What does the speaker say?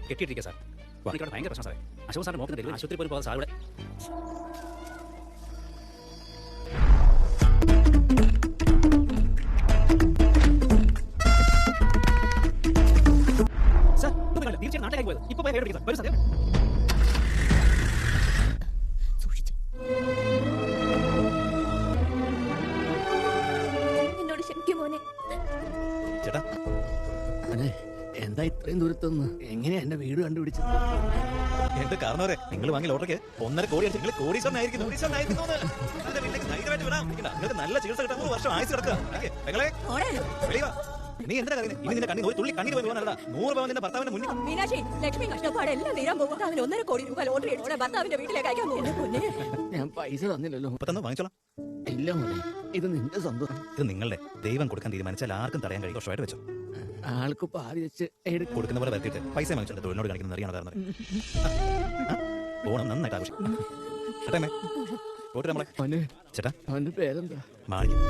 കെട്ടിയിട്ടിരിക്കുക sir. എനിക്കവിടെ ഭയങ്കര പ്രശ്നം സാറേ. അശോക് സാറിന്റെ മോക്കിന് ഡെലിവറി ആശുപത്രി പോലും പോകാതെ സാർ ഇവിടെ. സാർ തീർച്ചയായും നാട്ടിലേക്ക് പോയത്. ഇപ്പൊ പോയി വരും സാർ. എന്നോട് ക്ഷമിക്കും മോനെ. ചേട്ടാ എന്താ ഇത്രയും ദൂരത്തുനിന്ന് എങ്ങനെയാ എന്റെ വീട് കണ്ടുപിടിച്ചത്? എന്റെ കാരണവരെ നിങ്ങൾ വാങ്ങിയ ലോട്ടറിക്ക് 1.5 കോടി അടിച്ച് നിങ്ങൾ കോടീശ്വരനായിരിക്കുന്നു. നിങ്ങൾക്ക് നല്ല ചികിത്സ കിട്ടാൻ 3 വർഷം ആയുസ് കിടക്കുക. നീ എന്താ കാര്യം? ഇനി നിന്റെ കണ്ണി ഒരു തുള്ളി കണ്ണീര് പോയി പോകാനല്ല 100 പവൻ നിന്റെ ഭർത്താവിന്റെ മുന്നിൽ. മീനാക്ഷി ലക്ഷ്മി കഷ്ടപ്പാടെല്ലാം തീരാൻ പോകും. അവന് 1.5 കോടി രൂപ ലോട്ടറി അടിച്ചോടെ ഭർത്താവിന്റെ വീട്ടിലേക്ക് അയക്കാൻ പോകുന്നു. ഞാൻ പൈസ തന്നില്ലല്ലോ. ഇപ്പൊ തന്നെ വാങ്ങിച്ചോളാം. ഇല്ല മോനെ, ഇത് നിന്റെ സ്വന്തം. ഇത് നിങ്ങളുടെ ദൈവം കൊടുക്കാൻ തീരുമാനിച്ചാൽ ആർക്കും തടയാൻ കഴിയും. വർഷമായിട്ട് വെച്ചോ. ആൾക്ക് പാതി വെച്ച് കൊടുക്കുന്ന പോലെ വരുത്തിയിട്ട് പൈസ വാങ്ങിച്ചിട്ട് തൊഴിലിനോട് കാണിക്കുന്നത് അറിയാണോ കാരണം? ഓണം നന്നായിട്ട് ആഘോഷിക്കും. ചേട്ടാ ചേട്ടാ അവന്റെ പേരെന്താ? മാണിക്യം.